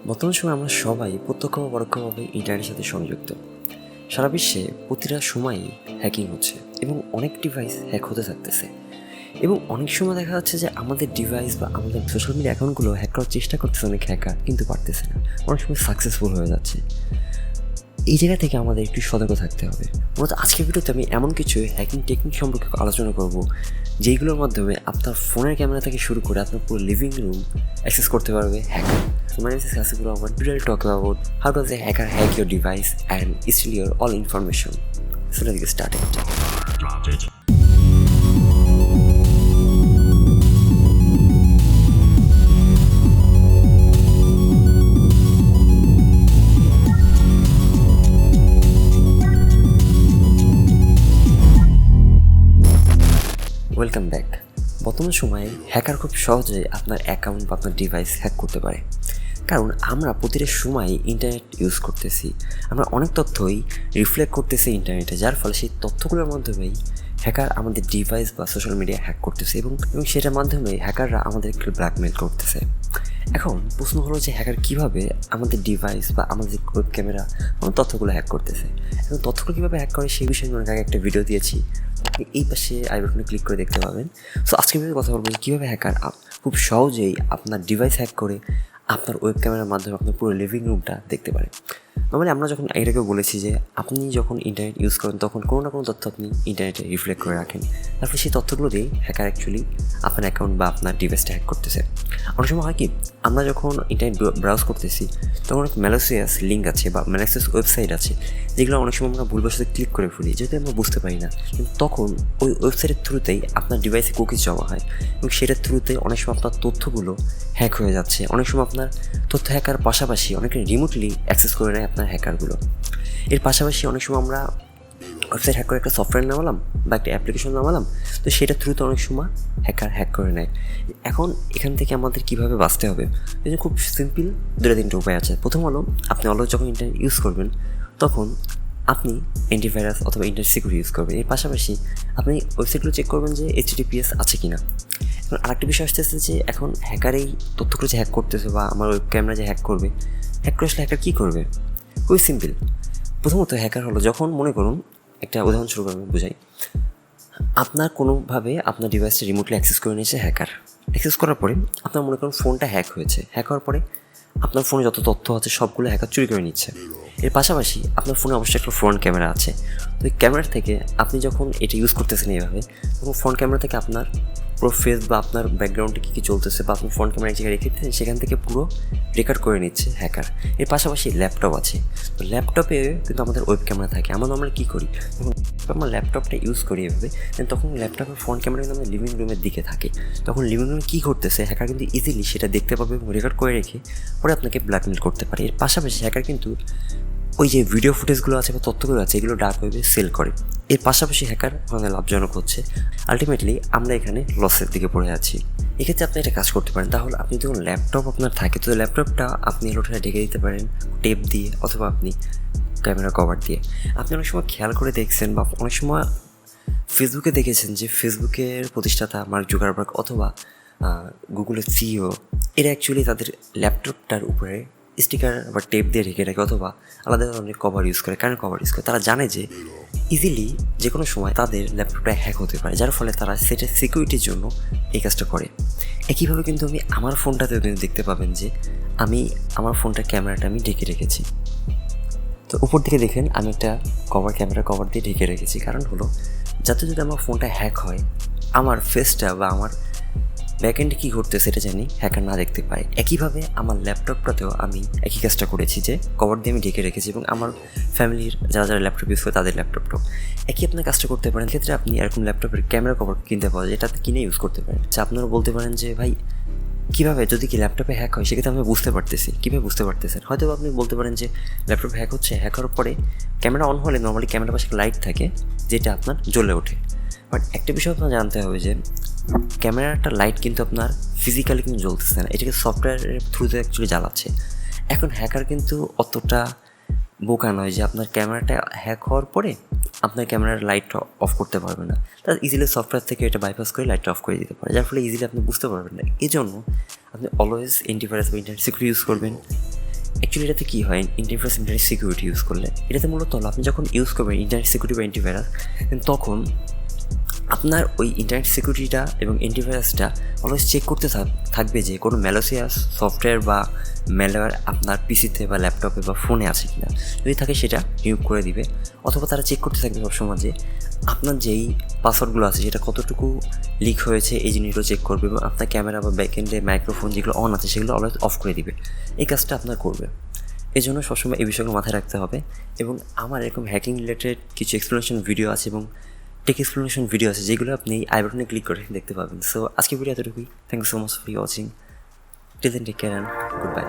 বর্তমান সময়ে আমরা সবাই প্রত্যক্ষ বা পরোক্ষভাবে ইন্টারনেটের সাথে সংযুক্ত। সারা বিশ্বে প্রতিটা সময়ই হ্যাকিং হচ্ছে এবং অনেক ডিভাইস হ্যাক হতে থাকতেছে। এবং অনেক সময় দেখা যাচ্ছে যে আমাদের ডিভাইস বা আমাদের সোশ্যাল মিডিয়া অ্যাকাউন্টগুলো হ্যাক করার চেষ্টা করতেছে অনেক হ্যাকার, কিন্তু পারতেছে না। অনেক সময় সাকসেসফুল হয়ে যাচ্ছে। এই জায়গা থেকে আমাদের একটু সতর্ক থাকতে হবে। মূলত আজকের ভিডিওতে আমি এমন কিছু হ্যাকিং টেকনিক সম্পর্কে আলোচনা করব, যেইগুলোর মাধ্যমে আপনার ফোনের ক্যামেরা থেকে শুরু করে আপনার পুরো লিভিং রুম অ্যাক্সেস করতে পারবে hacker. So my name is Kasipur. Today we'll talk about how does a hacker hack your device and steal your all information. So let's get started. Welcome back. বর্তমান সময়ে hacker খুব সহজেই আপনার account বা আপনার device hack করতে পারে, কারণ আমরা প্রতিটা সময় ইন্টারনেট ইউজ করতেছি। আমরা অনেক তথ্যই রিফ্লেক্ট করতেছি ইন্টারনেটে, যার ফলে সেই তথ্যগুলোর মাধ্যমেই হ্যাকার আমাদের ডিভাইস বা সোশ্যাল মিডিয়া হ্যাক করতেছে এবং সেটার মাধ্যমে হ্যাকাররা আমাদেরকে ব্ল্যাকমেল করতেছে। এখন প্রশ্ন হলো যে হ্যাকার কীভাবে আমাদের ডিভাইস বা আমাদের ওয়েব ক্যামেরা আমার তথ্যগুলো হ্যাক করতেছে। এখন তথ্যগুলো কীভাবে হ্যাক করে সেই বিষয়ে আমি অনেক আগে একটা ভিডিও দিয়েছি, আপনি এই পাশে আই বাটনে ক্লিক করে দেখতে পাবেন। সো আজকে আমি কথা বলবো যে কীভাবে হ্যাকার খুব সহজেই আপনার ডিভাইস হ্যাক করে আপনার ওয়েব ক্যামেরার মাধ্যমে আপনার পুরো লিভিং রুমটা দেখতে পারে। নর্মালি আমরা যখন এটাকে বলেছি যে আপনি যখন ইন্টারনেট ইউজ করেন তখন কোনো না কোনো তথ্য আপনি ইন্টারনেটে রিফ্লেক্ট করে রাখেন, তারপরে সেই তথ্যগুলো দিয়েই হ্যাকার অ্যাকচুয়ালি আপনার অ্যাকাউন্ট বা আপনার ডিভাইসটা হ্যাক করতেছে। অনেক সময় হয় কি, আমরা যখন ইন্টারনেট ব্রাউজ করতেছি তখন অনেক ম্যালিসিয়াস লিঙ্ক আছে বা ম্যালিসিয়াস ওয়েবসাইট আছে, যেগুলো অনেক সময় আমরা ভুলবশত ক্লিক করে ফেলি, যেহেতু আমরা বুঝতে পারি না। কিন্তু তখন ওই ওয়েবসাইটের থ্রুতেই আপনার ডিভাইসে কুকিজ জমা হয় এবং সেটার থ্রুতে অনেক সময় আপনার তথ্যগুলো হ্যাক হয়ে যাচ্ছে। অনেক সময় আপনার তথ্য হ্যাকার পাশাপাশি অনেকে রিমোটলি অ্যাক্সেস করে নেয় আপনার হ্যাকারগুলো। এর পাশাপাশি অনেক সময় আমরা ওয়েবসাইট হ্যাক করে একটা সফটওয়্যার নামালাম বা একটা অ্যাপ্লিকেশন নামালাম, তো সেটার থ্রুতে অনেক সময় হ্যাকার হ্যাক করে নেয়। এখন এখান থেকে আমাদের কীভাবে বাঁচতে হবে, এই যে খুব সিম্পল 2-3টা উপায় আছে। প্রথম হলো, আপনি অলওয়েজ যখন ইন্টারনেট ইউজ করবেন তখন আপনি অ্যান্টিভাইরাস অথবা ইন্টারনেট সিকিউরিটি ইউজ করবেন। এর পাশাপাশি আপনি ওয়েবসাইটগুলো চেক করবেন যে HTTPS আছে কি না। এখন আরেকটা বিষয় আসতেছে যে এখন হ্যাকার এই তথ্যগুলো যে হ্যাক করতেছে বা আমার ওয়েব ক্যামেরা যে হ্যাক করবে, হ্যাক করে আসলে হ্যাকার কী করবে? খুবই সিম্পল। প্রথমত হ্যাকার হলো, যখন মনে করুন একটা উদাহরণস্বরূপ আমি বোঝাই, আপনার কোনোভাবে আপনার ডিভাইসটা রিমোটলি অ্যাক্সেস করে নিয়েছে হ্যাকার। অ্যাক্সেস করার পরে আপনার মনে করুন ফোনটা হ্যাক হয়েছে। হ্যাক হওয়ার পরে আপনার ফোনে যত তথ্য আছে সবগুলো হ্যাকার চুরি করে নিচ্ছে। এর পাশাপাশি আপনার ফোনে অবশ্যই একটা ফ্রন্ট ক্যামেরা আছে। তো এই ক্যামেরা থেকে আপনি যখন এটা ইউজ করতেছেন এইভাবে, তখন ফ্রন্ট ক্যামেরা থেকে আপনার পুরো ফেস বা আপনার ব্যাকগ্রাউন্ডে কী কী চলতেছে বা আপনি ফ্রন্ট ক্যামেরা এক জায়গায় রেখেছেন, সেখান থেকে পুরো রেকর্ড করে নিচ্ছে হ্যাকার। এর পাশাপাশি ল্যাপটপ আছে, তো ল্যাপটপে কিন্তু আমাদের ওয়েব ক্যামেরা থাকে। আমরা কী করি, যখন আমরা ল্যাপটপটা ইউজ করি এভাবে, তখন ল্যাপটপের ফ্রন্ট ক্যামেরা কিন্তু আমাদের লিভিং রুমের দিকে থাকে। তখন লিভিং রুমে কী ঘটতেছে হ্যাকার কিন্তু ইজিলি সেটা দেখতে পাবে এবং রেকর্ড করে রেখে পরে আপনাকে ব্ল্যাকমেল করতে পারে। এর পাশাপাশি হ্যাকার কিন্তু ওই যে ভিডিও ফুটেজগুলো আছে বা তথ্যগুলো আছে, এগুলো ডার্ক ওয়েবে সেল করে। এর পাশাপাশি হ্যাকার আমাদের লাভজনক হচ্ছে। আলটিমেটলি আমরা এখানে লসের দিকে পড়ে আছি। এক্ষেত্রে আপনি একটা কাজ করতে পারেন। তাহলে আপনি যখন ল্যাপটপ আপনার থাকে, তো ল্যাপটপটা আপনি লোটা ঢেকে দিতে পারেন টেপ দিয়ে অথবা আপনি ক্যামেরা কভার দিয়ে। আপনি অনেক সময় খেয়াল করে দেখছেন বা অনেক সময় ফেসবুকে দেখেছেন যে ফেসবুকের প্রতিষ্ঠাতা মার্ক জুকারবার্গ অথবা গুগলের CEO, এরা অ্যাকচুয়ালি তাদের ল্যাপটপটার উপরে স্টিকার বা টেপ দিয়ে ঢেকে রাখে অথবা আলাদা ধরনের কভার ইউজ করে, কারণ কভার ইউজ করে। তারা জানে যে ইজিলি যে কোনো সময় তাদের ল্যাপটপটা হ্যাক হতে পারে, যার ফলে তারা সেটা সিকিউরিটির জন্য এই কাজটা করে। একইভাবে কিন্তু আমি আমার ফোনটাতেও কিন্তু দেখতে পাবেন যে আমি আমার ফোনটার ক্যামেরাটা আমি ঢেকে রেখেছি। তো উপর দিকে দেখেন আমি একটা ক্যামেরা কভার দিয়ে ঢেকে রেখেছি। কারণ হলো, যাতে যদি আমার ফোনটা হ্যাক হয়, আমার ফেসটা বা আমার ব্যাকএন্ডে কী ঘটতে সেটা জানি হ্যাকার না দেখতে পায়। একইভাবে আমার ল্যাপটপটাতেও আমি একই কাজটা করেছি, যে কভার দিয়ে আমি ঢেকে রেখেছি এবং আমার ফ্যামিলির যারা যারা ল্যাপটপ ইউজ করে তাদের ল্যাপটপটাও একই আপনার কাজটা করতে পারেন। ক্ষেত্রে আপনি এরকম ল্যাপটপের ক্যামেরা কভার কিনতে পাওয়া যায়, এটাতে কিনে ইউজ করতে পারেন। আচ্ছা, আপনারা বলতে পারেন যে ভাই কীভাবে, যদি কি ল্যাপটপে হ্যাক হয় সেক্ষেত্রে আমি বুঝতে পারতেছি, কীভাবে বুঝতে পারতেছেন? হয়তো আপনি বলতে পারেন যে ল্যাপটপ হ্যাক হচ্ছে, হ্যাক হওয়ার পরে ক্যামেরা অন হলে নর্মালি ক্যামেরার পাশে লাইট থাকে যেটা আপনার জ্বলে ওঠে। বাট একটা বিষয় আপনার জানতে হবে যে ক্যামেরাটা লাইট কিন্তু আপনার ফিজিক্যালি কিন্তু জ্বলতেছে না, এটাকে সফটওয়্যারের থ্রুতে অ্যাকচুয়ালি জ্বালাচ্ছে। এখন হ্যাকার কিন্তু অতটা বোকা নয় যে আপনার ক্যামেরাটা হ্যাক হওয়ার পরে আপনার ক্যামেরার লাইটটা অফ করতে পারবে না। তার ইজিলি সফটওয়্যার থেকে এটা বাইপাস করে লাইটটা অফ করে দিতে পারে, যার ফলে ইজিলি আপনি বুঝতে পারবেন না। এই জন্য আপনি অলওয়েজ অ্যান্টিভাইরাস বা ইন্টারনেট সিকিউরিটি ইউজ করবেন। অ্যাকচুয়ালি এটাতে কী হয়, ইন্টারনেট সিকিউরিটি ইউজ করলে এটাতে মূলত হলো আপনি যখন ইউজ করবেন ইন্টারনেট সিকিউরিটি বা অ্যান্টিভাইরাস, তখন আপনার ওই ইন্টারনেট সিকিউরিটিটা এবং অ্যান্টিভাইরাসটা অলওয়েজ চেক করতে থাকবে যে কোনো ম্যালোসিয়াস সফটওয়্যার বা ম্যালওয়্যার আপনার পিসিতে বা ল্যাপটপে বা ফোনে আছে কি না। যদি থাকে সেটা রিমুভ করে দিবে, অথবা তারা চেক করতে থাকবে সবসময় যে আপনার যেই পাসওয়ার্ডগুলো আছে সেটা কতটুকু লিক হয়েছে এই জিনিসগুলো চেক করবে, এবং আপনার ক্যামেরা বা ব্যাকএন্ডে মাইক্রোফোন যেগুলো অন আছে সেগুলো অলওয়েজ অফ করে দিবে। এই কাজটা আপনার করবে, এই জন্য সবসময় এই বিষয়গুলো মাথায় রাখতে হবে। এবং আমার এরকম হ্যাকিং রিলেটেড কিছু এক্সপ্লেনেশন ভিডিও আছে এবং টেক এক্সপ্লেনেশন ভিডিও আছে যেগুলো আপনি আই বাটনে ক্লিক করে দেখতে পাবেন। সো আজকে ভিডিও এতটুকুই। Thank you so much for watching. Till then take care and good bye.